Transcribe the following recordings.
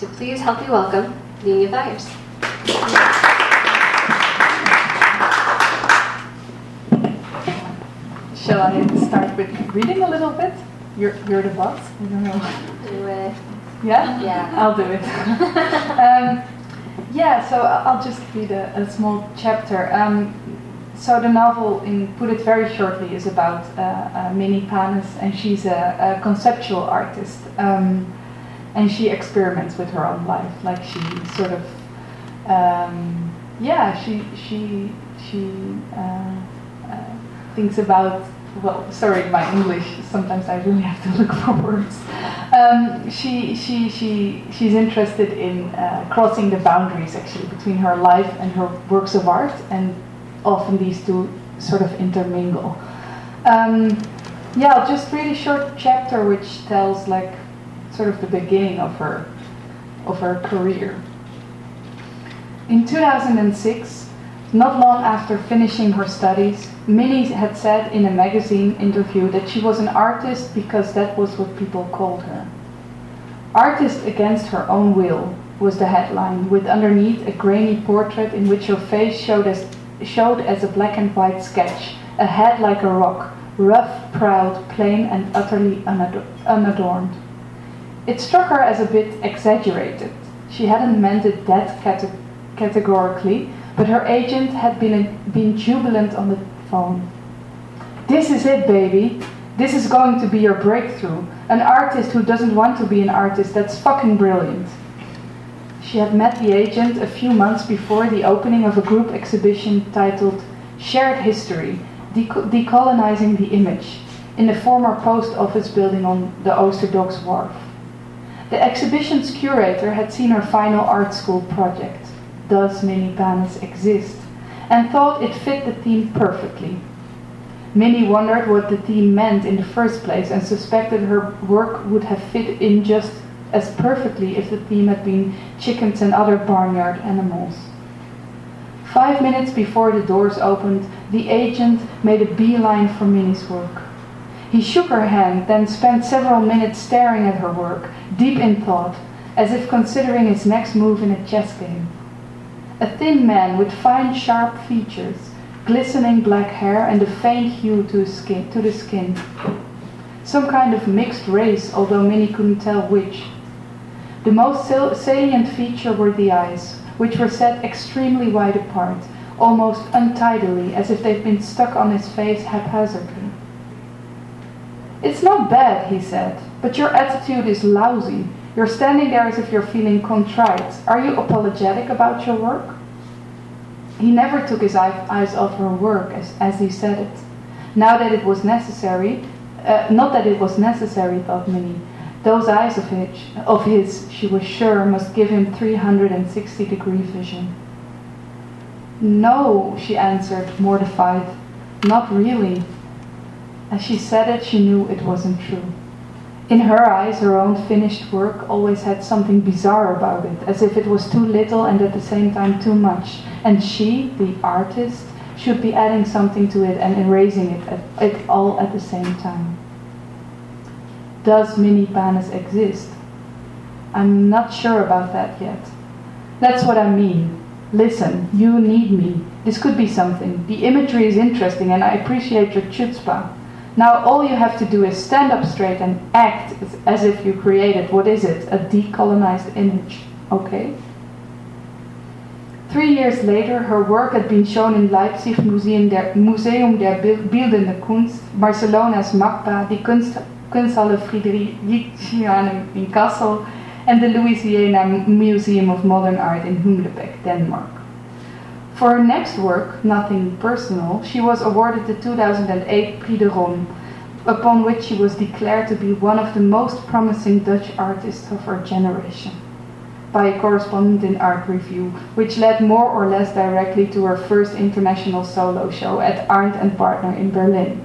So please help me welcome Niña Weijers. Shall I start with reading a little bit? You're the boss. I don't know. Do it. Yeah? Yeah. I'll do it. So I'll just read a small chapter. So the novel, put it very shortly, is about Minnie Panis, and she's a conceptual artist. And she experiments with her own life, like she sort of, she thinks about. Well, sorry, my English. Sometimes I really have to look for words. She's interested in crossing the boundaries actually between her life and her works of art, and often these two sort of intermingle. I'll just read a short chapter which tells like sort of the beginning of her career. In 2006, not long after finishing her studies, Minnie had said in a magazine interview that she was an artist because that was what people called her. Artist Against Her Own Will was the headline, with underneath a grainy portrait in which her face showed as a black and white sketch, a head like a rock, rough, proud, plain and utterly unadorned. It struck her as a bit exaggerated. She hadn't meant it that categorically, but her agent had been jubilant on the phone. This is it, baby. This is going to be your breakthrough. An artist who doesn't want to be an artist, that's fucking brilliant. She had met the agent a few months before the opening of a group exhibition titled Shared History, Decolonizing the Image, in the former post office building on the Oosterdok's Wharf. The exhibition's curator had seen her final art school project, Does Minnie Panis Exist?, and thought it fit the theme perfectly. Minnie wondered what the theme meant in the first place and suspected her work would have fit in just as perfectly if the theme had been chickens and other barnyard animals. 5 minutes before the doors opened, the agent made a beeline for Minnie's work. He shook her hand, then spent several minutes staring at her work, deep in thought, as if considering his next move in a chess game. A thin man with fine, sharp features, glistening black hair and a faint hue to the skin. Some kind of mixed race, although Minnie couldn't tell which. The most salient feature were the eyes, which were set extremely wide apart, almost untidily, as if they'd been stuck on his face haphazardly. "It's not bad," he said, "but your attitude is lousy. You're standing there as if you're feeling contrite. Are you apologetic about your work?" He never took his eyes off her work as he said it. Not that it was necessary, thought Minnie. Those eyes of his, she was sure, must give him 360-degree vision. "No," she answered, mortified. "Not really." As she said it, she knew it wasn't true. In her eyes, her own finished work always had something bizarre about it, as if it was too little and at the same time too much, and she, the artist, should be adding something to it and erasing it all at the same time. Does Minnie Panis exist? I'm not sure about that yet. That's what I mean. Listen, you need me. This could be something. The imagery is interesting and I appreciate your chutzpah. Now all you have to do is stand up straight and act as if you created, what is it, a decolonized image, okay? 3 years later, her work had been shown in Leipzig Museum der Bildende Kunst, Barcelona's MACBA, the Kunsthalle Friedrichianum in Kassel, and the Louisiana Museum of Modern Art in Humlebeek, Denmark. For her next work, Nothing Personal, she was awarded the 2008 Prix de Rome, upon which she was declared to be one of the most promising Dutch artists of her generation, by a correspondent in Art Review, which led more or less directly to her first international solo show at Arndt & Partner in Berlin.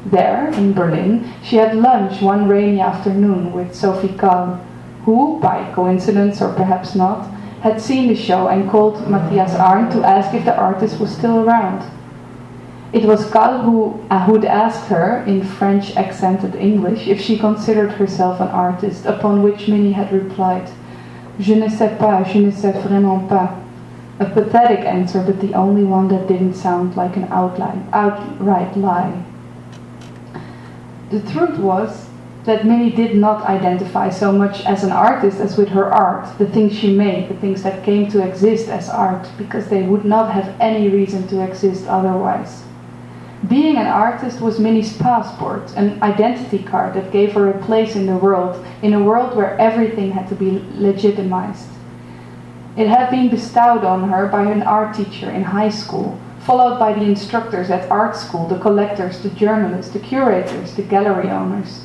There, in Berlin, she had lunch one rainy afternoon with Sophie Kahl, who, by coincidence or perhaps not, had seen the show and called Matthias Arndt to ask if the artist was still around. It was Kahl who'd asked her, in French accented English, if she considered herself an artist, upon which Minnie had replied, Je ne sais pas, je ne sais vraiment pas. A pathetic answer, but the only one that didn't sound like an outright lie. The truth was that Minnie did not identify so much as an artist as with her art, the things she made, the things that came to exist as art, because they would not have any reason to exist otherwise. Being an artist was Minnie's passport, an identity card that gave her a place in a world where everything had to be legitimized. It had been bestowed on her by an art teacher in high school, followed by the instructors at art school, the collectors, the journalists, the curators, the gallery owners.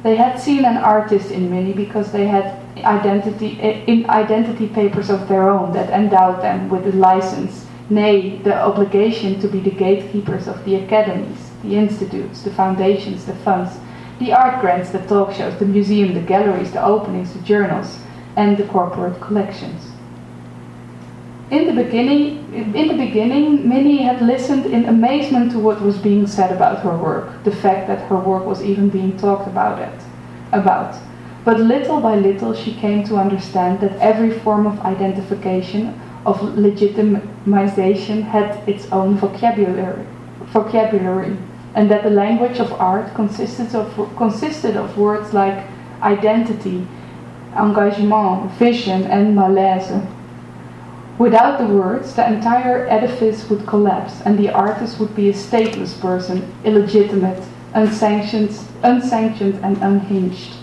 They had seen an artist in Minnie because they had identity papers of their own that endowed them with a license, nay, the obligation to be the gatekeepers of the academies, the institutes, the foundations, the funds, the art grants, the talk shows, the museum, the galleries, the openings, the journals, and the corporate collections. In the beginning, Minnie had listened in amazement to what was being said about her work, the fact that her work was even being talked about. But little by little, she came to understand that every form of identification, of legitimization, had its own vocabulary, and that the language of art consisted of words like identity, engagement, vision, and malaise. Without the words, the entire edifice would collapse, and the artist would be a stateless person, illegitimate, unsanctioned and unhinged.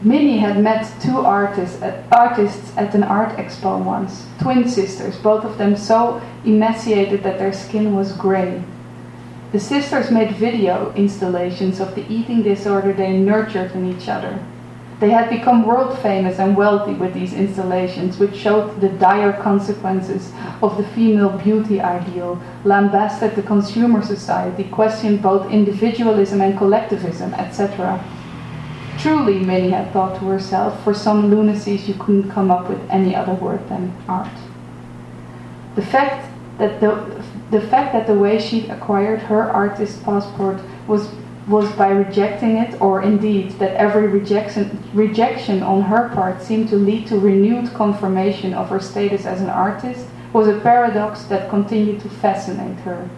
Minnie had met two artists at an art expo once, twin sisters, both of them so emaciated that their skin was grey. The sisters made video installations of the eating disorder they nurtured in each other. They had become world famous and wealthy with these installations, which showed the dire consequences of the female beauty ideal, lambasted the consumer society, questioned both individualism and collectivism, etc. Truly, Minnie had thought to herself, for some lunacies you couldn't come up with any other word than art. The fact that the way she acquired her artist passport was by rejecting it, or indeed that every rejection on her part seemed to lead to renewed confirmation of her status as an artist, was a paradox that continued to fascinate her.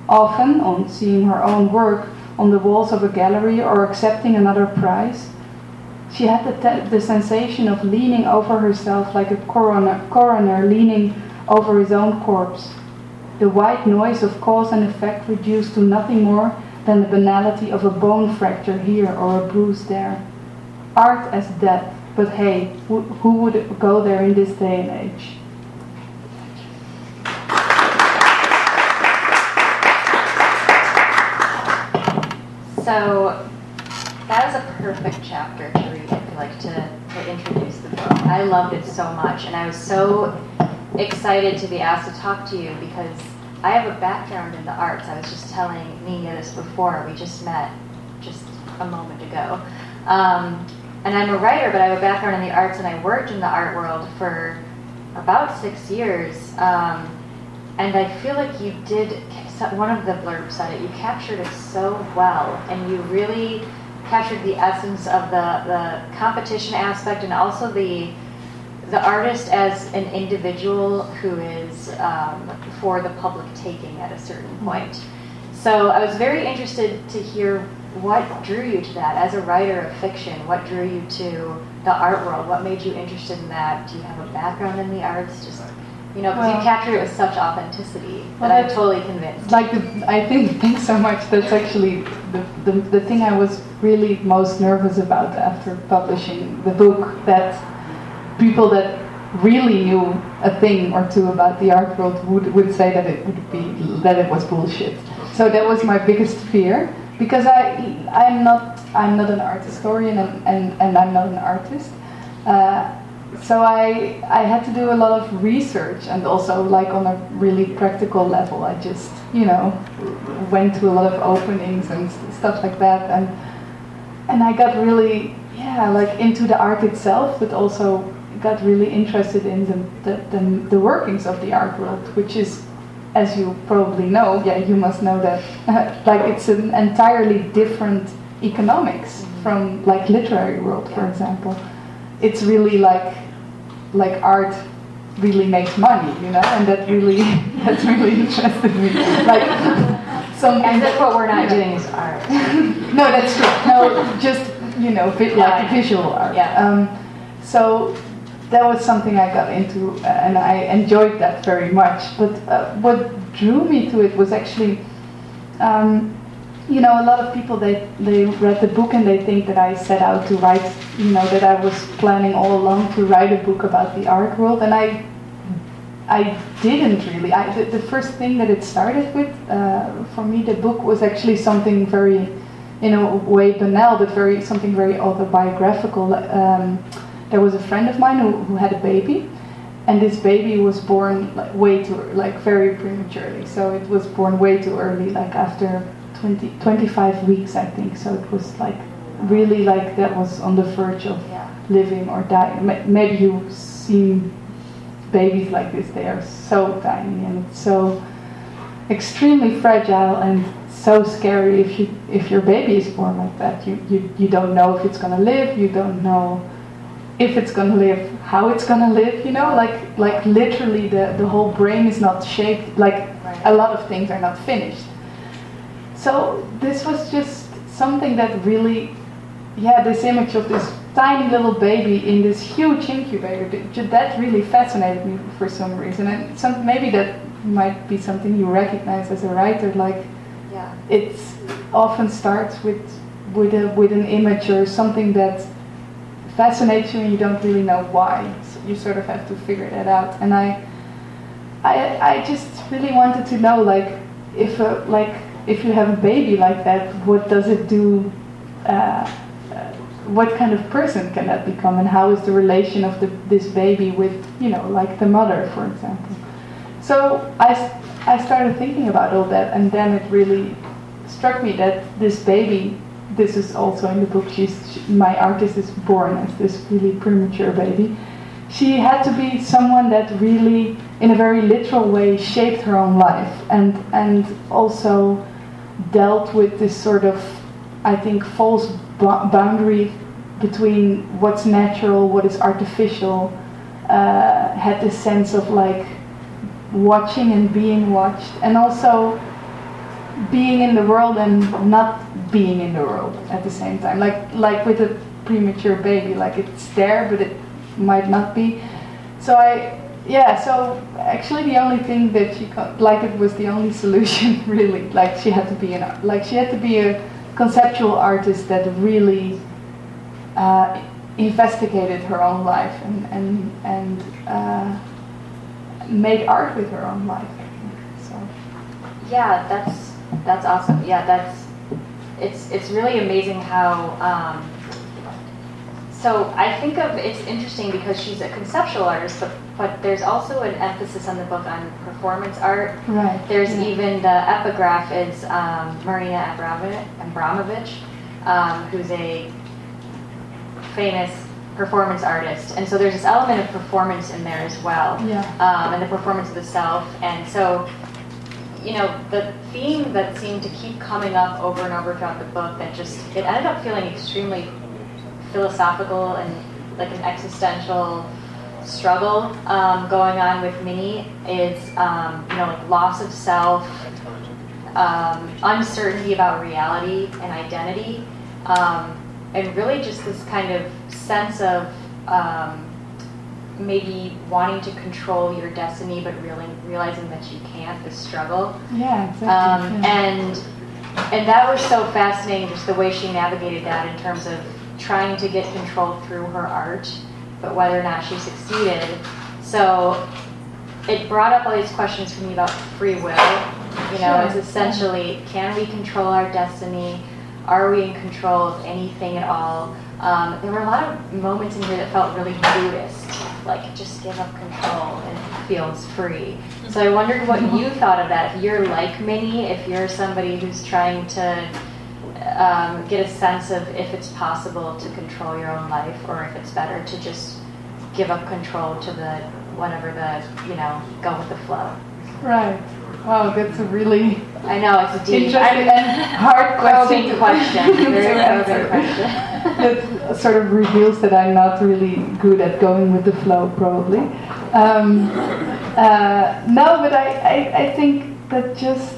Often, on seeing her own work on the walls of a gallery or accepting another prize, she had the sensation of leaning over herself like a coroner leaning over his own corpse. The white noise of cause and effect reduced to nothing more than the banality of a bone fracture here or a bruise there. Art as death, but hey, who would go there in this day and age? So that is a perfect chapter to read, I feel like, to introduce the book. I loved it so much, and I was so excited to be asked to talk to you because I have a background in the arts. I was just telling Niña this before. We just met just a moment ago. And I'm a writer, but I have a background in the arts, and I worked in the art world for about 6 years. And I feel like you did, one of the blurbs said it, you captured it so well, and you really captured the essence of the competition aspect and also the artist as an individual who is for the public taking at a certain point. So I was very interested to hear what drew you to that as a writer of fiction. What drew you to the art world? What made you interested in that? Do you have a background in the arts? Just, you know, because you captured it with such authenticity that I'm totally convinced. Thanks so much. That's actually the thing I was really most nervous about after publishing the book, that people that really knew a thing or two about the art world would say that it was bullshit. So that was my biggest fear, because I'm not an art historian and I'm not an artist. So I had to do a lot of research, and also like on a really practical level. I just, went to a lot of openings and stuff like that, and I got really into the art itself, but also got really interested in the workings of the art world, which is, as you probably know, you must know that, it's an entirely different economics from literary world, for example. it's really like art really makes money, you know, and that really that's really interested me. Like something. As if what we're not doing is art. No, that's true. No, just like visual art. Yeah. So that was something I got into, and I enjoyed that very much. But what drew me to it was actually, a lot of people they read the book and they think that I set out to write, that I was planning all along to write a book about the art world, and I didn't really. The first thing that it started with, for me, the book was actually something very, way banal, but something very autobiographical. There was a friend of mine who had a baby, and this baby was born very prematurely. So it was born way too early, like after 25 weeks, I think. So it was really that was on the verge of living or dying. Maybe you've seen babies like this. They are so tiny and it's so extremely fragile and so scary if your baby is born like that. You don't know if it's gonna live. You don't know if it's gonna live, how it's gonna live. Like literally the whole brain is not shaped. A lot of things are not finished. So this was just something that really, this image of this tiny little baby in this huge incubator, that really fascinated me for some reason. And maybe that might be something you recognize as a writer. It often starts with an image or something that fascinates you and you don't really know why. So you sort of have to figure that out. And I just really wanted to know, if you have a baby like that, what does it do? What kind of person can that become, and how is the relation of this baby with, the mother, for example? So I started thinking about all that, and then it really struck me that this baby, this is also in the book, my artist is born as this really premature baby. She had to be someone that really, in a very literal way, shaped her own life, and also dealt with this sort of, I think, false boundary between what's natural, what is artificial, had this sense of watching and being watched, and also being in the world and not being in the world at the same time. Like with a premature baby, it's there, but it might not be. So so actually the only thing that it was the only solution really. She had to be a conceptual artist that really investigated her own life and made art with her own life, I think. So that's awesome. It's really amazing how. So I think it's interesting because she's a conceptual artist, but there's also an emphasis on the book on performance art. Right. There's even the epigraph is Marina Abramovich, who's a famous performance artist, and so there's this element of performance in there as well, and the performance of the self. And so, the theme that seemed to keep coming up over and over throughout the book, it ended up feeling extremely philosophical and like an existential struggle going on with Minnie is loss of self, uncertainty about reality and identity, and really just this kind of sense of maybe wanting to control your destiny but realizing that you can't, this struggle. Yeah, exactly. And that was so fascinating, just the way she navigated that in terms of trying to get control through her art, but whether or not she succeeded. So it brought up all these questions for me about free will. It's essentially, can we control our destiny? Are we in control of anything at all? There were a lot of moments in here that felt really Buddhist, just give up control and it feels free. So I wondered what you thought of that. If you're like Minnie, if you're somebody who's trying to get a sense of if it's possible to control your own life, or if it's better to just give up control to go with the flow. Right. Wow, that's a really I know, it's a deep, interesting and hard probing question. Very to probing answer. question. That sort of reveals that I'm not really good at going with the flow, probably. No, but I think that just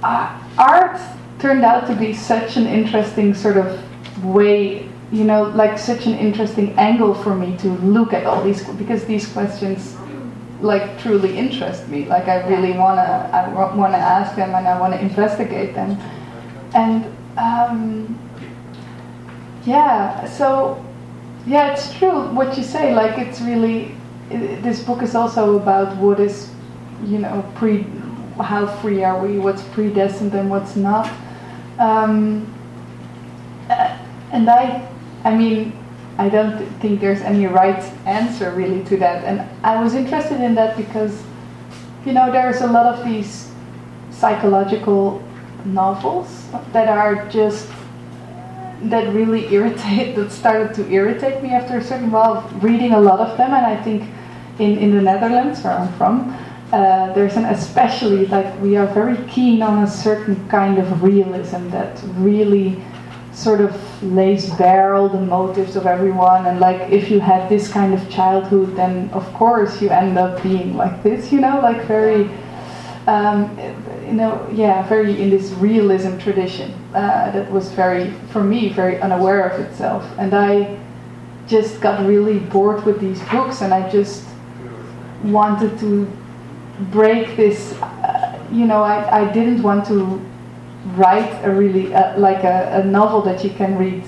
art turned out to be such an interesting sort of way, like such an interesting angle for me to look at all these, because these questions like truly interest me. Like I really wanna ask them and I wanna investigate them, and it's true what you say. Like it's really, this book is also about what is, how free are we? What's predestined and what's not? And I don't think there's any right answer really to that. And I was interested in that because, there's a lot of these psychological novels that are just, that really that started to irritate me after a certain while of reading a lot of them. And I think in the Netherlands, where I'm from, there's especially, like, we are very keen on a certain kind of realism that really sort of lays bare all the motives of everyone, and like if you had this kind of childhood, then of course you end up being like this, like very very in this realism tradition that was for me very unaware of itself. And I just got really bored with these books, and I just wanted to break this, I didn't want to write a really like a novel that you can read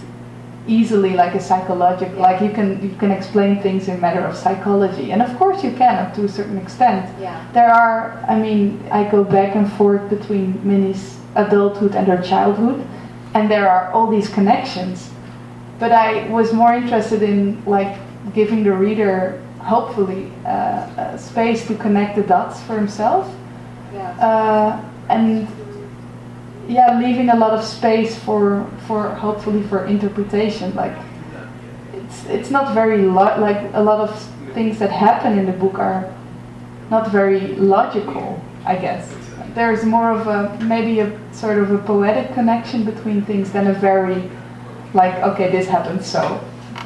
easily, like a psychological, like you can explain things in a matter of psychology, and of course you can up to a certain extent. There are, I go back and forth between Minnie's adulthood and her childhood, and there are all these connections, but I was more interested in like giving the reader hopefully space to connect the dots for himself, and leaving a lot of space for hopefully for interpretation. Like it's not very like a lot of things that happen in the book are not very logical, I guess. There's more of maybe a sort of a poetic connection between things than a very like, okay, this happened, so.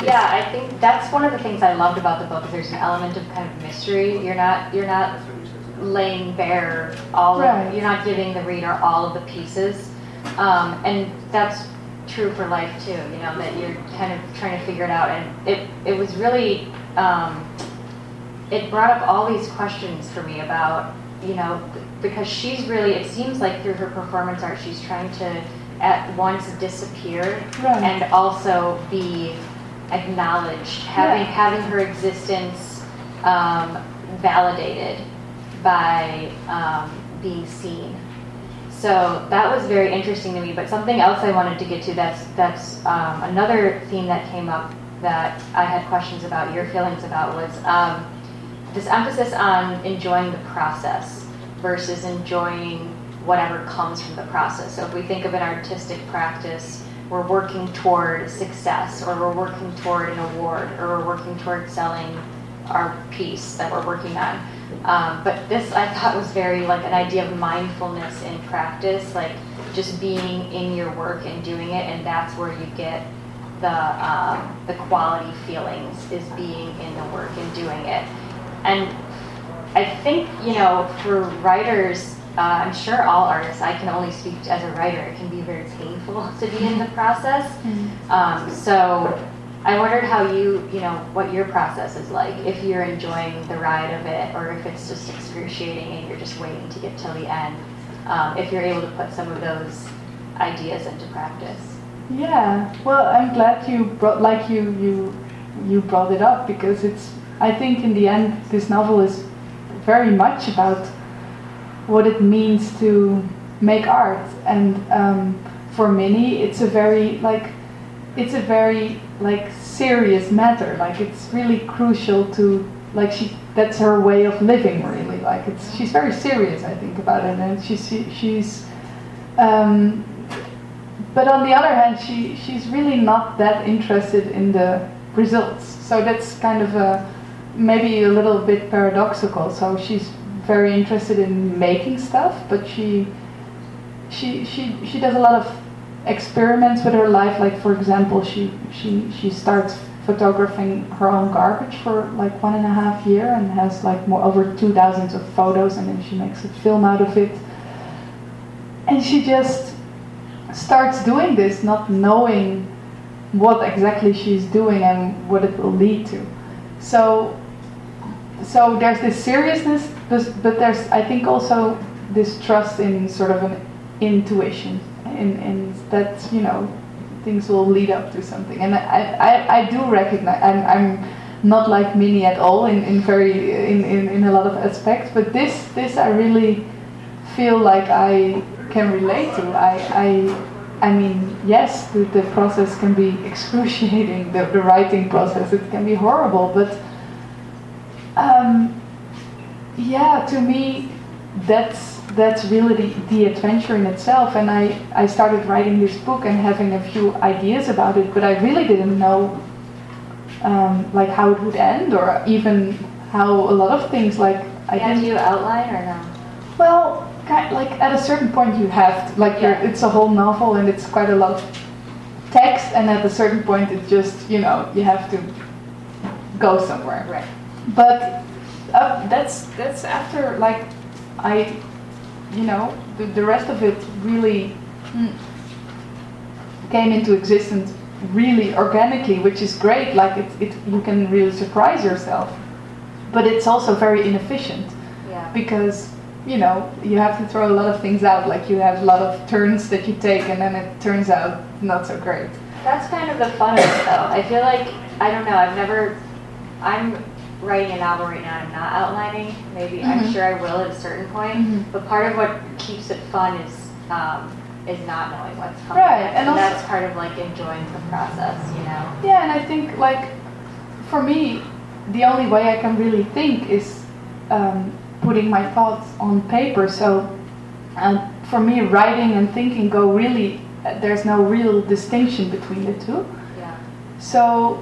Yeah, I think that's one of the things I loved about the book, is there's an element of kind of mystery. You're not laying bare all of, you're not giving the reader all of the pieces, and that's true for life too, that you're kind of trying to figure it out. And it was really, it brought up all these questions for me about, because she's really, it seems like through her performance art, she's trying to at once disappear and also be acknowledged, having her existence validated by being seen. So that was very interesting to me. But something else I wanted to get to, that's another theme that came up that I had questions about, your feelings about, was this emphasis on enjoying the process versus enjoying whatever comes from the process. So if we think of an artistic practice, we're working toward success, or we're working toward an award, or we're working toward selling our piece that we're working on. But this I thought was very like an idea of mindfulness in practice, like just being in your work and doing it, and that's where you get the quality feelings, is being in the work and doing it. And I think, for writers, I'm sure all artists, I can only speak as a writer, it can be very painful to be in the process. So I wondered how what your process is like, if you're enjoying the ride of it, or if it's just excruciating and you're just waiting to get till the end, if you're able to put some of those ideas into practice. Yeah, well, I'm glad you brought, like you brought it up, because I think in the end this novel is very much about what it means to make art, and for Minnie it's a very serious matter. Like it's really crucial to, like, that's her way of living, really. Like she's very serious, I think, about it, and she's but on the other hand, she's really not that interested in the results. So that's kind of maybe a little bit paradoxical. So she's very interested in making stuff, but she does a lot of experiments with her life. Like for example, she starts photographing her own garbage for like 1.5 years and has like over 2,000 of photos, and then she makes a film out of it. And she just starts doing this, not knowing what exactly she's doing and what it will lead to. So there's this seriousness, but there's, I think, also this trust in sort of an intuition, in that, you know, things will lead up to something. And I do recognize, I'm not like Minnie at all in a lot of aspects, but this I really feel like I can relate to. I mean, yes, the process can be excruciating, the writing process, it can be horrible, but yeah, to me, that's really the adventure in itself. And I started writing this book and having a few ideas about it, but I really didn't know like how it would end, or even how a lot of things, like do you outline or no? Well, like at a certain point you have to, like it's a whole novel and it's quite a lot of text, and at a certain point it just, you know, you have to go somewhere. Right. But that's after, like, you know, the rest of it really came into existence really organically, which is great. Like it you can really surprise yourself, but it's also very inefficient. Yeah. Because, you know, you have to throw a lot of things out. Like you have a lot of turns that you take, and then it turns out not so great. That's kind of the fun of it, though. I feel like, I don't know, I'm writing a novel right now, I'm not outlining. Maybe, I'm sure I will at a certain point, but part of what keeps it fun is not knowing what's coming next. And that's part of like enjoying the process, you know? Yeah, and I think, like, for me, the only way I can really think is putting my thoughts on paper. So for me, writing and thinking go really, there's no real distinction between the two. Yeah. So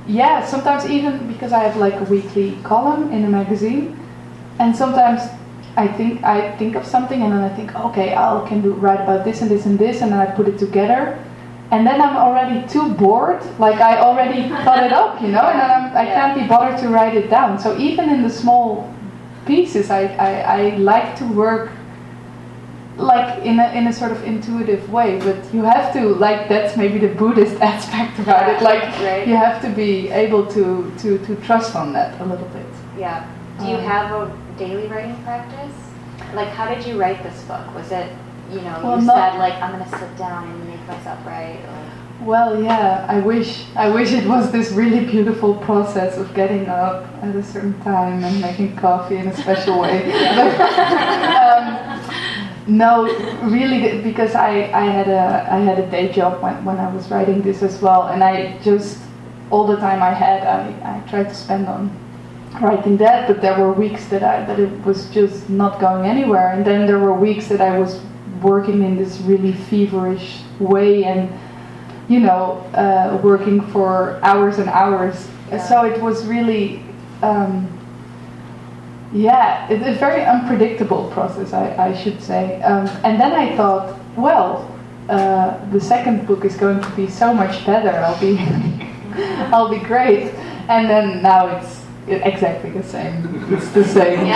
yeah, sometimes even because I have like a weekly column in a magazine, and sometimes I think of something and then I think, okay, I can write about this and this and this, and then I put it together, and then I'm already too bored, like I already thought it up, you know, and then I can't be bothered to write it down. So even in the small pieces, I like to work like in a sort of intuitive way, but you have to, like, that's maybe the Buddhist aspect about it, like you have to be able to trust on that a little bit. Yeah. Do you have a daily writing practice? Like, how did you write this book? Was it, you know, you said like, I'm gonna sit down and make myself write? Or? Well, yeah, I wish it was this really beautiful process of getting up at a certain time and making coffee in a special way. No, really, because I had a day job when I was writing this as well, and I just, all the time I had, I tried to spend on writing that, but there were weeks that it was just not going anywhere, and then there were weeks that I was working in this really feverish way, and, you know, working for hours and hours. Yeah. So it was really, it's a very unpredictable process, I should say. And then I thought, well, the second book is going to be so much better. I'll be great. And then now it's exactly the same. It's the same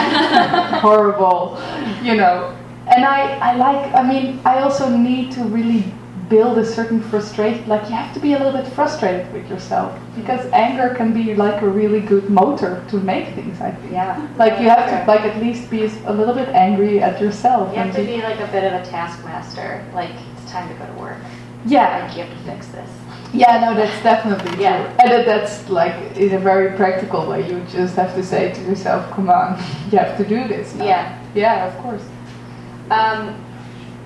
horrible, you know. And I also need to really build a certain frustration. Like, you have to be a little bit frustrated with yourself, because anger can be like a really good motor to make things, I think. Yeah. Like, you have to, like, at least be a little bit angry at yourself. You have to be like a bit of a taskmaster. Like, it's time to go to work. Yeah. Like, you have to fix this. Yeah, no, that's definitely true. And that's like, in a very practical way, you just have to say to yourself, come on, you have to do this now. Yeah. Yeah, of course.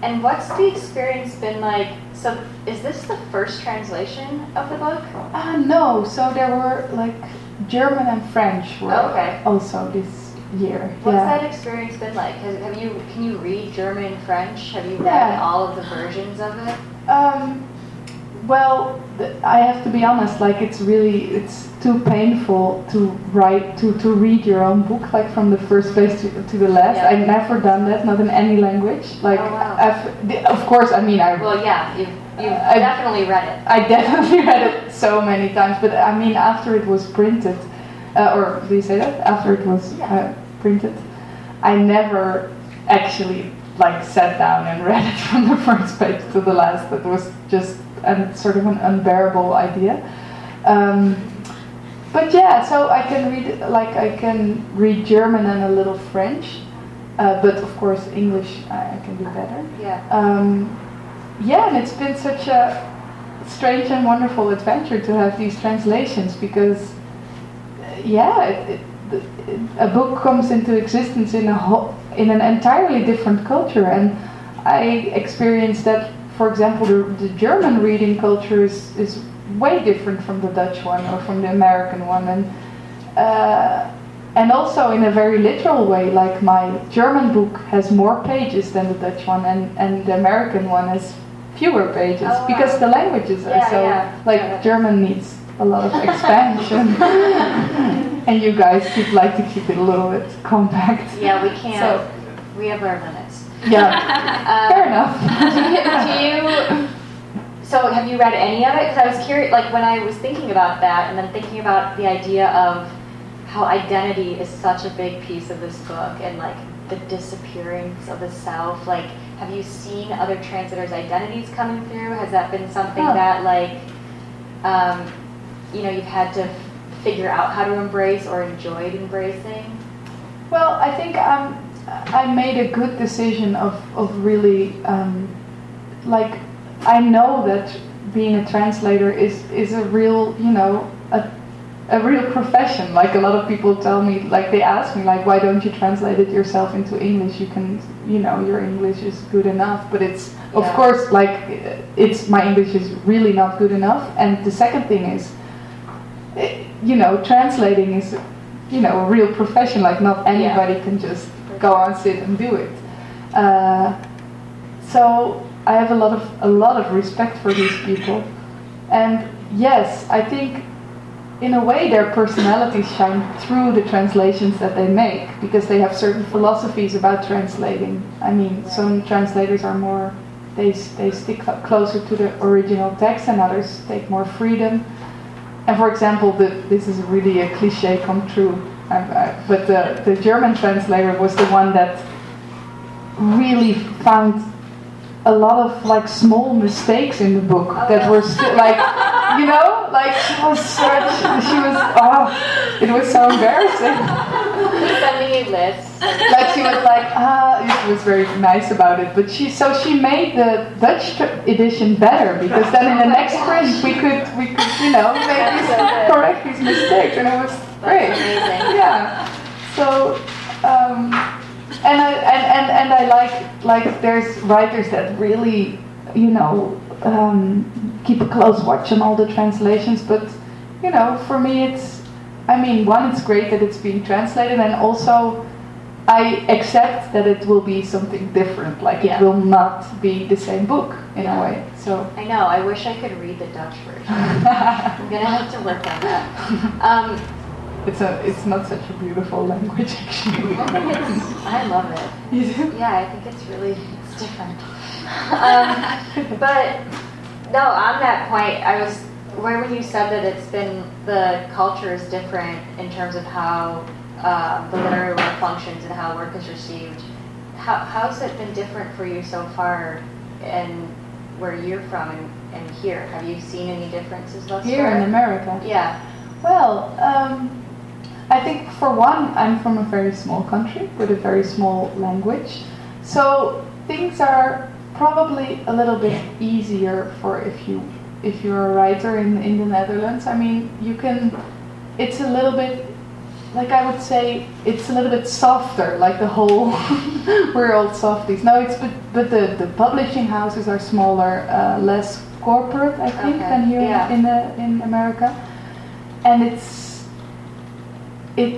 And what's the experience been like? So, is this the first translation of the book? No, so there were like German and French were also this year. What's that experience been like? Can you read German and French? Have you read all of the versions of it? Well, I have to be honest. Like, it's too painful to write to read your own book, like from the first page to the last. Yeah. I've never done that, not in any language. Like, Oh, wow. of course, I mean, Well, yeah, you've definitely read it. I definitely read it so many times, but I mean, after it was printed, or do you say that? After it was printed, I never actually like sat down and read it from the first page to the last. That was just sort of an unbearable idea. But yeah, so I can read German and a little French, but of course English I can do better. Yeah. Yeah, and it's been such a strange and wonderful adventure to have these translations because, a book comes into existence in an entirely different culture, and I experienced that. For example, the German reading culture is way different from the Dutch one or from the American one, and also in a very literal way. Like, my German book has more pages than the Dutch one, and the American one has fewer pages because the languages are German needs a lot of expansion, and you guys like to keep it a little bit compact. Yeah, we can't. So, we have our limits. Yeah, fair enough. So have you read any of it? Because I was curious, like when I was thinking about that, and then thinking about the idea of how identity is such a big piece of this book, and like the disappearance of the self. Like, have you seen other translators' identities coming through? Has that been something that, like, you've had to figure out how to embrace or enjoyed embracing? Well, I think I made a good decision of really, I know that being a translator is a real, a real profession. Like, a lot of people tell me, like, they ask me, like, why don't you translate it yourself into English? You can, your English is good enough. But it's, of course, like, my English is really not good enough. And the second thing is, translating is, a real profession. Like, not anybody can just go and sit and do it. So I have a lot of respect for these people. And yes, I think in a way their personalities shine through the translations that they make, because they have certain philosophies about translating. I mean, some translators are more, they stick closer to the original text, and others take more freedom. And for example, this is really a cliche come true, but the German translator was the one that really found a lot of like small mistakes in the book that were still like, it was so embarrassing. Sending you lists. Like, she was like, she was very nice about it, but she made the Dutch edition better, because then in the next print we could correct these mistakes, and it was great. That's amazing. Yeah. So, and I like there's writers that really, keep a close watch on all the translations, but for me it's great that it's being translated, and also I accept that it will be something different. Like, it will not be the same book in a way. So I know. I wish I could read the Dutch version. I'm gonna have to work on that. It's not such a beautiful language, actually. I love it. You do? Yeah, I think it's different. But no, on that point, when you said that the culture is different in terms of how the literary work functions and how work is received. How's it been different for you so far, and where you're from and here? Have you seen any differences thus far? Here in America? Yeah. Well, I think for one, I'm from a very small country with a very small language, so things are probably a little bit easier for if you're a writer in the Netherlands. I mean, it's a little bit, like, I would say it's a little bit softer, like the whole we're all softies. No, but the publishing houses are smaller, less corporate, I think, than here in America, and it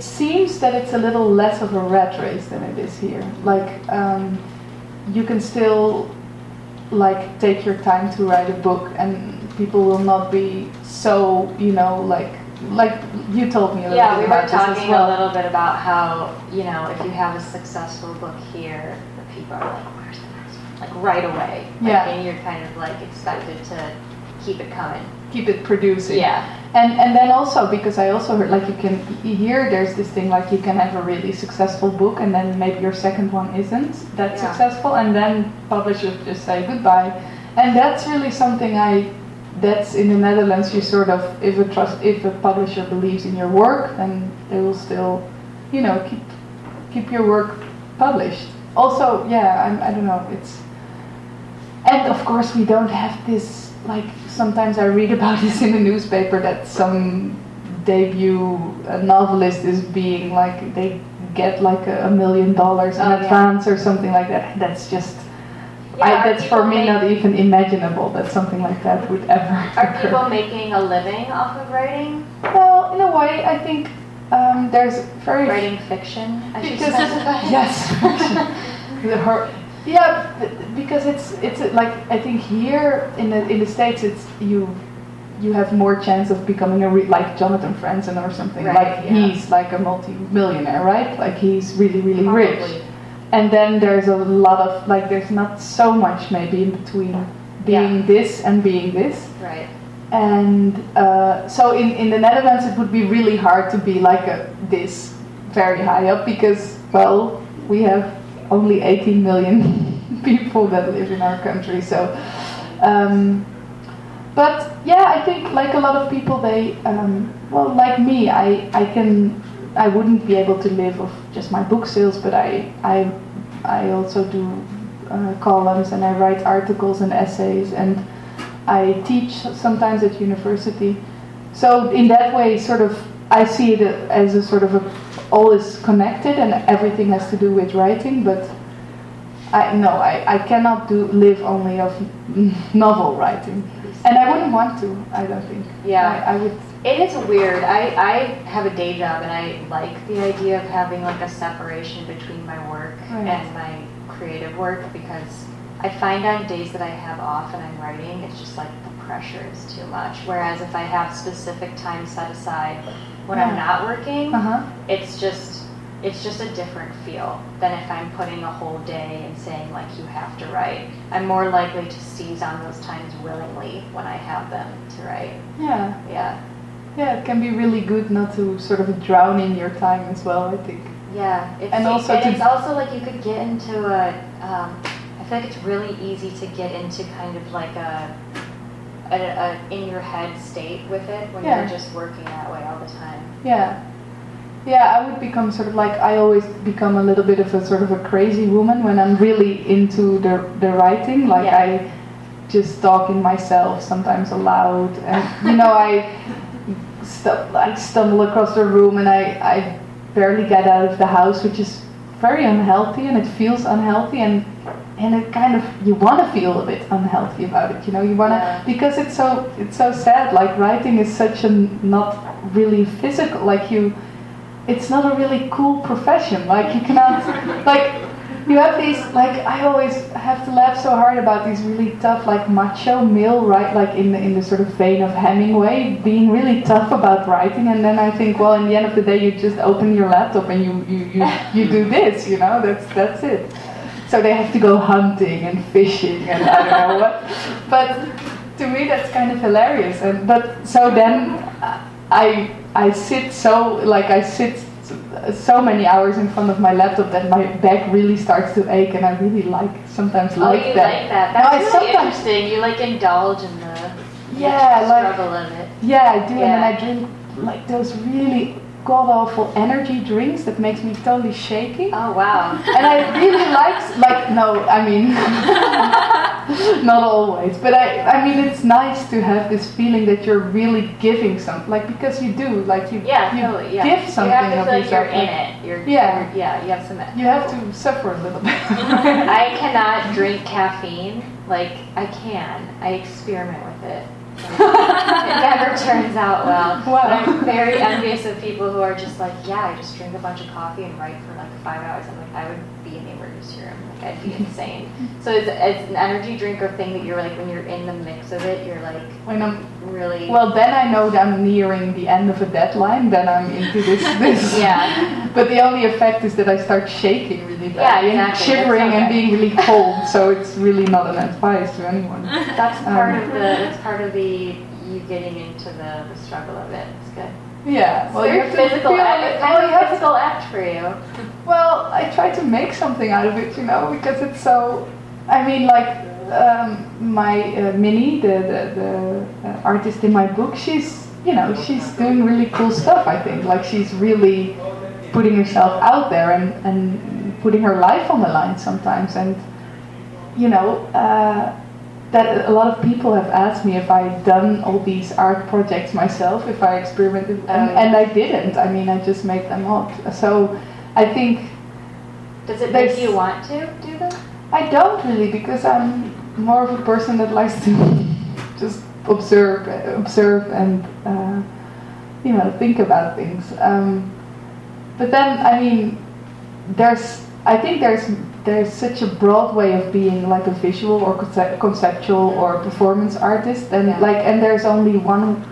seems that it's a little less of a rat race than it is here. Like, you can still like take your time to write a book and people will not be so, like you told me a little Yeah, bit we were about this as talking well. a little bit about how, if you have a successful book here, the people are like, where's the next one? Like right away. Yeah. And you're kind of like expected to keep it coming. Keep it producing. Yeah. And then also, because I also heard, like, here there's this thing, like, you can have a really successful book and then maybe your second one isn't that successful, and then publishers just say goodbye. And that's really something that's in the Netherlands, you sort of, if a publisher believes in your work, then they will still, keep your work published. Also, I don't know, and of course we don't have this, like, sometimes I read about this in the newspaper that some debut novelist is being like, they get like $1 million in advance or something like that. That's just, that's for me not even imaginable that something like that would ever Are occur. people making a living off of writing? Well, in a way, I think there's very... Writing fiction, I should specify. Yes. Because it's like, I think here in the States, it's you have more chance of becoming like Jonathan Franzen or something. Right, he's like a multi-millionaire, right? Like he's really, really Probably. rich. And then there's a lot of, like, there's not so much maybe in between being this and being this. Right. And so in the Netherlands, it would be really hard to be like this very high up because, well, we have only 18 million people that live in our country. So, but yeah, I think like a lot of people, they, well, like me, I wouldn't be able to live off just my book sales, but I also do columns and I write articles and essays and I teach sometimes at university. So in that way, sort of, I see it as a sort of all is connected and everything has to do with writing, but I cannot live only of novel writing. And I wouldn't want to, I don't think. Yeah. I would. It is weird. I have a day job and I like the idea of having like a separation between my work and my creative work because I find on days that I have off and I'm writing, it's just like the pressure is too much. Whereas if I have specific time set aside when I'm not working, it's just a different feel than if I'm putting a whole day and saying like you have to write. I'm more likely to seize on those times willingly when I have them to write. Yeah. Yeah. Yeah, it can be really good not to sort of drown in your time as well, I think. Yeah, it's also like you could get into I feel like it's really easy to get into kind of like a in your head state with it when you're just working that way all the time. Yeah. Yeah, I would become sort of like, I always become a little bit of a sort of a crazy woman when I'm really into the writing. Like I just talk in myself sometimes aloud and I stumble across the room and I barely get out of the house, which is very unhealthy and it feels unhealthy and it kind of, you want to feel a bit unhealthy about it, you want to, because it's so sad, like writing is such a not really physical, like it's not a really cool profession, like you cannot, like you have these, like I always have to laugh so hard about these really tough, like macho male, right, like in the sort of vein of Hemingway, being really tough about writing, and then I think, well, in the end of the day, you just open your laptop and you do this, that's it. So they have to go hunting and fishing and I don't know what, but to me that's kind of hilarious. But so then I sit so many hours in front of my laptop that my back really starts to ache, and I really sometimes like that. Like that. That's really interesting. You like indulge in the struggle of it. Yeah, I do, and then I drink like those really god-awful energy drinks that makes me totally shaky. Oh wow. And I really like no, I mean not always, but I mean it's nice to have this feeling that you're really giving something, like because you do, like you give something you have to of feel yourself. You're in it. You have some. You have to suffer a little bit. I cannot drink caffeine. Like I experiment with it. It never turns out well. Wow. But I'm very envious of people who are just like, yeah, I just drink a bunch of coffee and write for like 5 hours. I'm like, I would be in the emergency room. Like, I'd be insane. So it's an energy drink or thing that you're like, when you're in the mix of it, you're like, When I'm really. well, then I know that I'm nearing the end of a deadline. Then I'm into this. Yeah. But the only effect is that I start shaking really badly, Yeah, and exactly. shivering That's and okay. being really cold. So it's really not an advice to anyone. That's part of the you getting into the struggle of it. It's good. Yeah. Well, It's you very have to physical feel act. it. It's kind Well, of you a have to- physical act for you. Well, I try to make something out of it, because it's so. I mean, like my Minnie, the artist in my book, she's doing really cool stuff. I think, like, she's really putting herself out there and putting her life on the line sometimes. And that a lot of people have asked me if I'd done all these art projects myself, if I experimented, and I didn't. I mean, I just made them up. So I think. Does it make you want to do them? I don't really, because I'm more of a person that likes to just observe and think about things. But then, I mean, there's such a broad way of being like a visual or conceptual or performance artist, and and there's only one.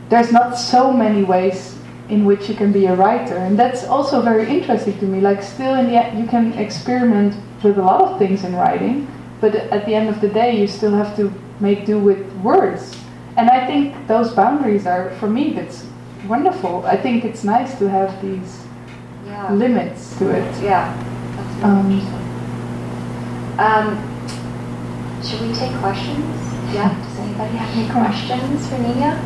There's not so many ways in which you can be a writer, and that's also very interesting to me. Like, still in the end, you can experiment with a lot of things in writing, but at the end of the day, you still have to make do with words. And I think those boundaries are, for me, that's wonderful. I think it's nice to have these limits to it. Yeah, that's really interesting. Should we take questions? Yeah. Does anybody have any questions for Niña?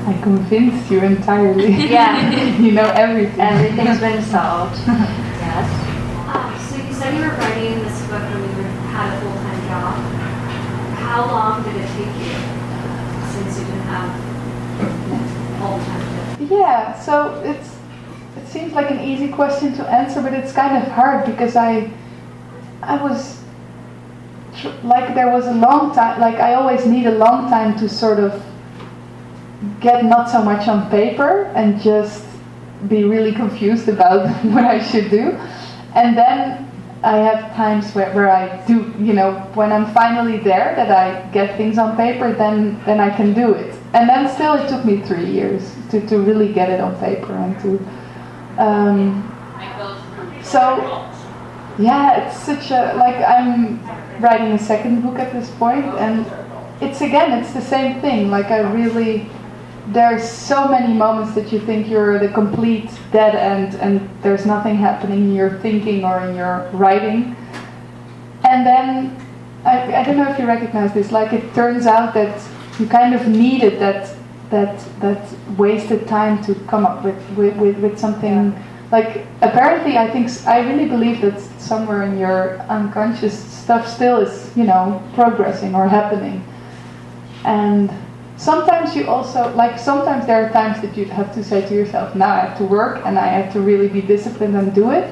I convinced you entirely. Yeah. You know everything. Everything's been solved. Yes. So you said you were writing this book when you had a full-time job. How long did it take you since you didn't have full-time job? Yeah, so it seems like an easy question to answer, but it's kind of hard because I was there was a long time, like I always need a long time to sort of get not so much on paper and just be really confused about what I should do. And then I have times where I do, when I'm finally there, that I get things on paper, then I can do it. And then still it took me 3 years to really get it on paper and to... So, yeah, it's such a... Like, I'm writing a second book at this point, and it's the same thing. Like, I really... There's so many moments that you think you're at a complete dead end and there's nothing happening in your thinking or in your writing. And then, I don't know if you recognize this, like it turns out that you kind of needed that wasted time to come up with something. Like, apparently I really believe that somewhere in your unconscious stuff still is, progressing or happening. And sometimes you also, sometimes there are times that you have to say to yourself, now I have to work and I have to really be disciplined and do it.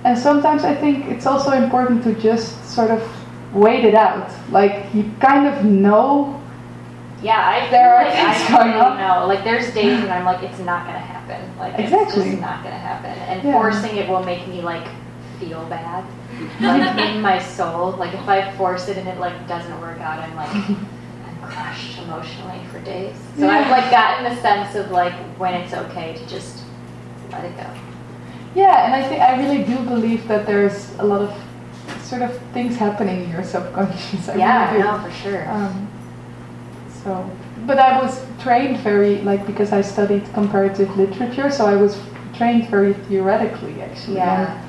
And sometimes I think it's also important to just sort of wait it out. Like, you kind of know. Yeah, I there are feel things like going I on. really know. Like, there's days when I'm like, it's not going to happen. Like, Exactly. It's just not going to happen. And Yeah. forcing it will make me, like, feel bad. Like, in my soul. Like, if I force it and it, like, doesn't work out, I'm like... crushed emotionally for days. So I've like gotten the sense of like when it's okay to just let it go. Yeah, and I really do believe that there's a lot of sort of things happening in your subconscious. I really do. No, for sure. But I was trained because I studied comparative literature, so I was trained very theoretically actually. Yeah.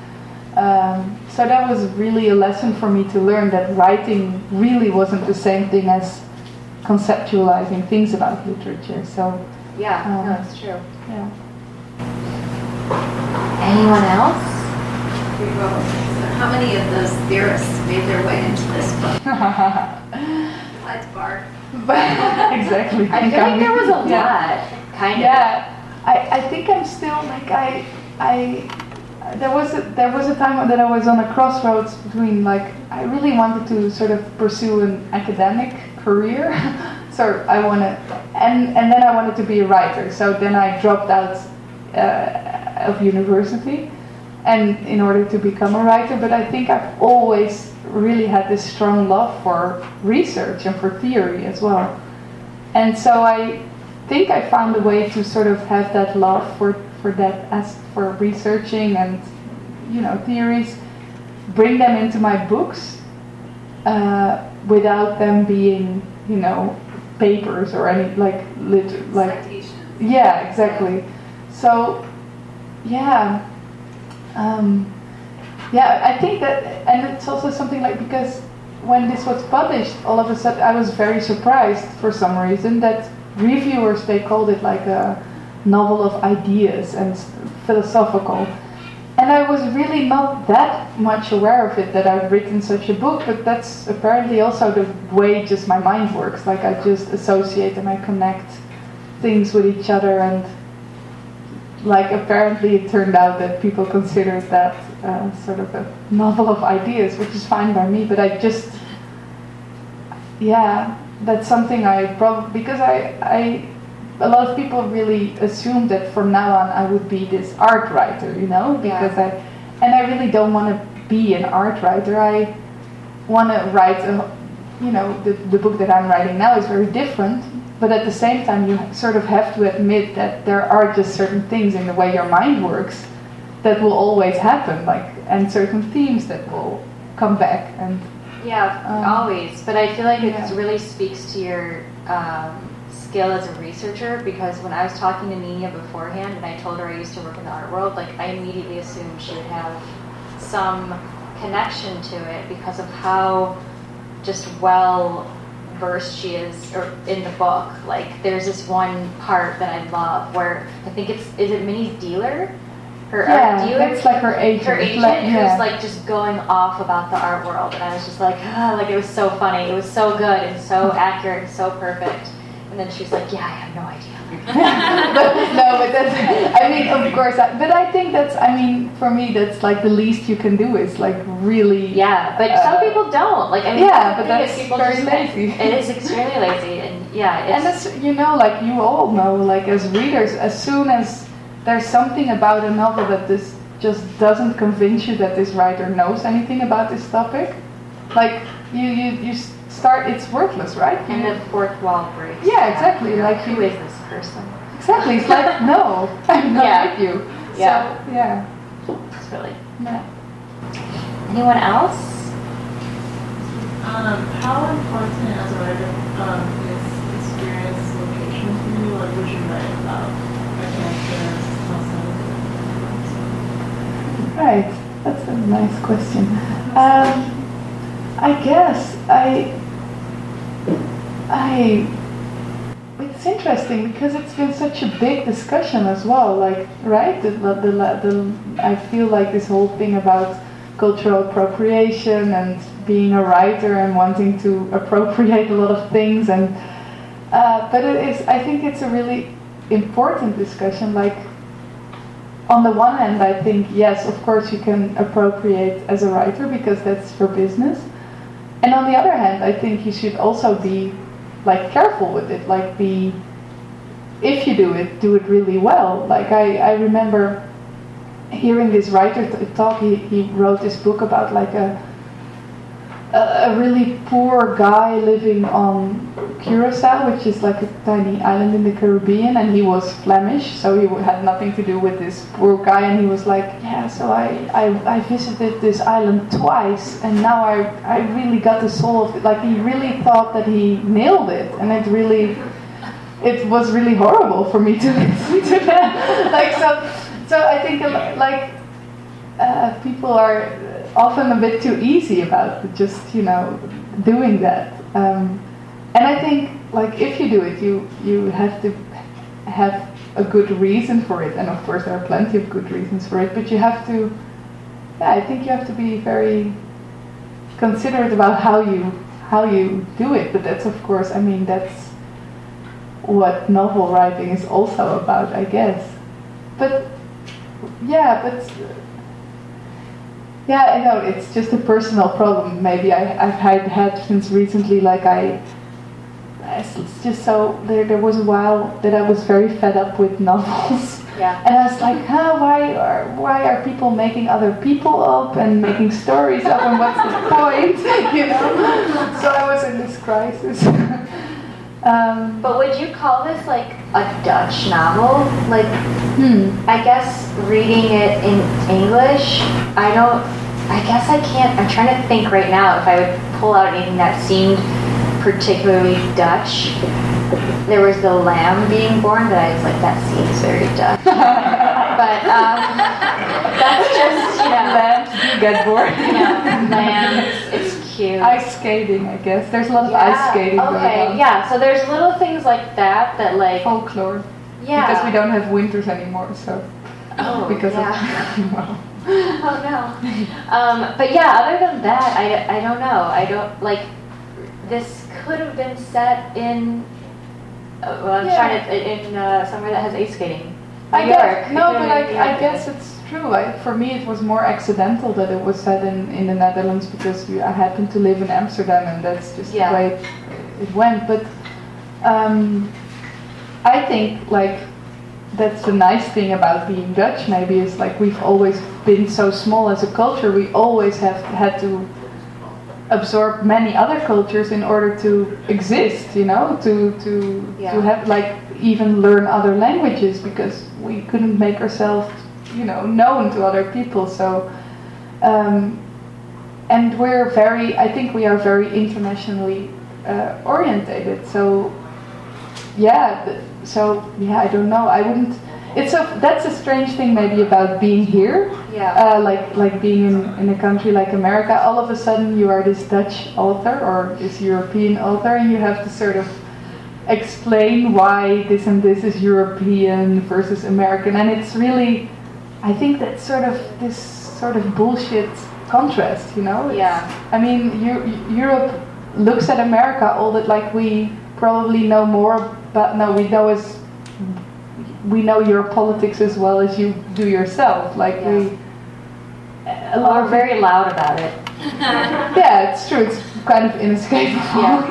And, so that was really a lesson for me to learn that writing really wasn't the same thing as conceptualizing things about literature. So no, it's true. yeah. Anyone else? How many of those theorists made their way into this book? Besides Bart. Exactly. I feel like there was a Yeah. lot, kind of. Yeah, I think I'm still like there was a time that I was on a crossroads between like I really wanted to sort of pursue an academic career, so I wanted, and then I wanted to be a writer. So then I dropped out of university, and in order to become a writer. But I think I've always really had this strong love for research and for theory as well, and so I think I found a way to sort of have that love for that as for researching and theories, bring them into my books without them being papers or any like Citations. yeah, exactly. So yeah, I think that, and it's also something like, because when this was published, all of a sudden I was very surprised for some reason that reviewers, they called it like a novel of ideas and philosophical, and I was really not that much aware of it, that I've written such a book. But that's apparently also the way just my mind works. Like I just associate and I connect things with each other, and like apparently it turned out that people considered that sort of a novel of ideas, which is fine by me. But I just, that's something I probably, because I a lot of people really assume that from now on I would be this art writer, because I really don't want to be an art writer. I want to write the book that I'm writing now is very different, but at the same time you sort of have to admit that there are just certain things in the way your mind works that will always happen, and certain themes that will come back, and always. But I feel like it really speaks to your skill as a researcher, because when I was talking to Niña beforehand and I told her I used to work in the art world, like I immediately assumed she would have some connection to it because of how just well versed she is in the book. Like there's this one part that I love where I think is it Minnie's dealer? Her art dealer? It's like her agent. Her agent who's like just going off about the art world, and I was just like, like it was so funny, it was so good and so accurate and so perfect. And then she's like, I have no idea. but that's, I mean, of course, but I think that's, for me, that's like the least you can do is like really. Yeah, but some people don't. Like, but that's people very just lazy. It is extremely lazy, and it's. And that's, like you all know, like as readers, as soon as there's something about a novel that this just doesn't convince you that this writer knows anything about this topic, like you start, it's worthless, right? And the fourth wall breaks. Yeah, exactly. Like who is this person? Exactly. It's like, no, I'm not with you. Yeah. So, It's really. Yeah. Anyone else? How important as a writer is experience location for you? Like, would you write about a character outside? Right. That's a nice question. I guess it's interesting because it's been such a big discussion as well, like, right? I feel like this whole thing about cultural appropriation and being a writer and wanting to appropriate a lot of things, and but I think it's a really important discussion. Like, on the one hand, I think, yes, of course you can appropriate as a writer because that's your business. And on the other hand, I think you should also be like careful with it. Like if you do it really well. Like I remember hearing this writer talk. He wrote this book about like a really poor guy living on Curacao, which is like a tiny island in the Caribbean, and he was Flemish, so he had nothing to do with this poor guy. And he was like, so I visited this island twice, and now I really got the soul of it. Like, he really thought that he nailed it, and it was really horrible for me to listen to that. Like, so I think like people are often a bit too easy about just doing that, and I think like if you do it, you have to have a good reason for it, and of course there are plenty of good reasons for it, but you have to, I think you have to be very considerate about how you do it. But that's, of course, that's what novel writing is also about, I guess. But Yeah, I know, it's just a personal problem. Maybe I've had since recently, it's just so, there was a while that I was very fed up with novels. Yeah. And I was like, why are people making other people up and making stories up, and what's the point? So I was in this crisis. But would you call this like a Dutch novel? Like, I guess reading it in English, I guess I can't, I'm trying to think right now if I would pull out anything that seemed particularly Dutch. There was the lamb being born that I was like, that seems very Dutch. But that's just, Lambs do get born. lambs, it's cute. Ice skating, I guess. There's a lot of ice skating going on. Yeah, so there's little things like that like... Folklore. Yeah. Because we don't have winters anymore, so... because of... Well. Oh no. But yeah, other than that, I don't know. I don't, like, this could have been set in... I'm trying to, in somewhere that has ice skating. I guess, New York. I guess it's true. For me, it was more accidental that it was set in the Netherlands, because I happened to live in Amsterdam, and that's just the way it went. But I think, like, that's the nice thing about being Dutch, maybe, is like we've always been so small as a culture. We always have had to absorb many other cultures in order to exist, to have, like, even learn other languages, because we couldn't make ourselves, known to other people. So, and I think we are very internationally orientated. So, I don't know. I wouldn't. That's a strange thing maybe about being here. Yeah. Like being in a country like America, all of a sudden you are this Dutch author or this European author, and you have to sort of explain why this and this is European versus American, and it's really, I think that's this sort of bullshit contrast, Yeah. I mean, Europe looks at America all that, like, we probably know more, but no, we know your politics as well as you do yourself. Like, we're very loud about it. Yeah, it's true. It's kind of inescapable.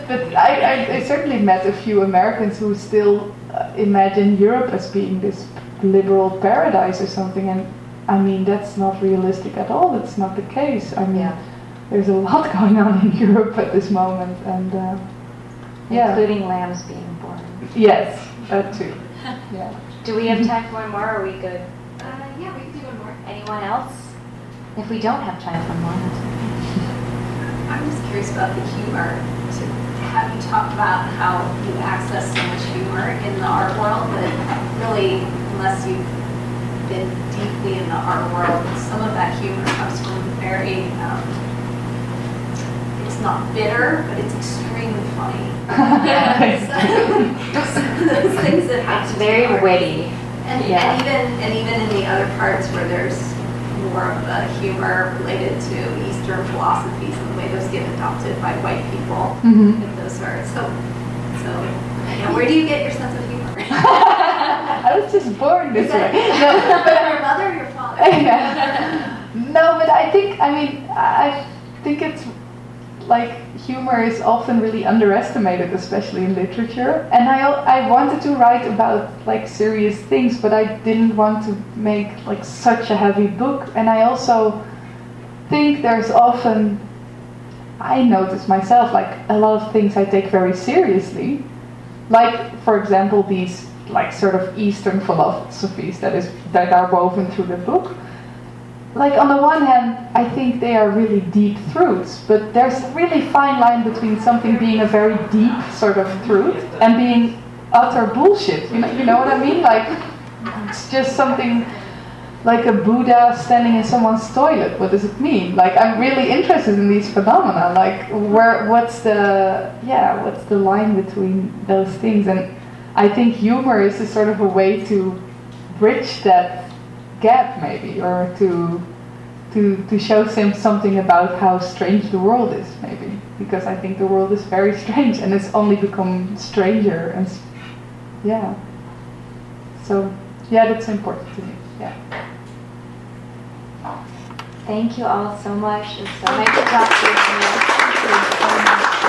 but I certainly met a few Americans who still imagine Europe as being this liberal paradise or something, and I mean, that's not realistic at all. That's not the case. I mean, there's a lot going on in Europe at this moment, and including lambs being born. Yes, that too. Yeah. Do we have time for one more, or are we good? Yeah, we can do one more. Anyone else? If we don't have time for more, that's okay. I'm just curious about the humor. To have you talk about how you access so much humor in the art world, but really, unless you've been deeply in the art world, some of that humor comes from very, it's not bitter, but it's extremely funny. Those things that happen. It's very witty. And even in the other parts where there's more of a humor related to Eastern philosophies and the way those get adopted by white people, and those are so. Where do you get your sense of humor? I was just born this way. No, but your mother or your father? No, but I think it's like humor is often really underestimated, especially in literature. And I wanted to write about, like, serious things, but I didn't want to make, like, such a heavy book. And I also think there's often, I notice myself, like, a lot of things I take very seriously. Like, for example, these, like, sort of Eastern philosophies that are woven through the book. Like, on the one hand, I think they are really deep truths, but there's a really fine line between something being a very deep sort of truth and being utter bullshit. You know what I mean? Like, it's just something like a Buddha standing in someone's toilet. What does it mean? Like, I'm really interested in these phenomena. Like, what's the line between those things? And I think humor is a sort of a way to bridge that gap, maybe, or to show something about how strange the world is, maybe, because I think the world is very strange and it's only become stranger, and so that's important to me. Thank you all so much. It's so nice to talk to you. Thank you so much.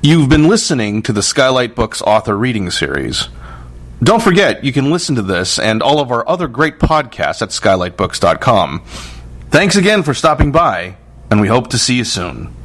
You've been listening to the Skylight Books author reading series. Don't forget, you can listen to this and all of our other great podcasts at skylightbooks.com. Thanks again for stopping by, and we hope to see you soon.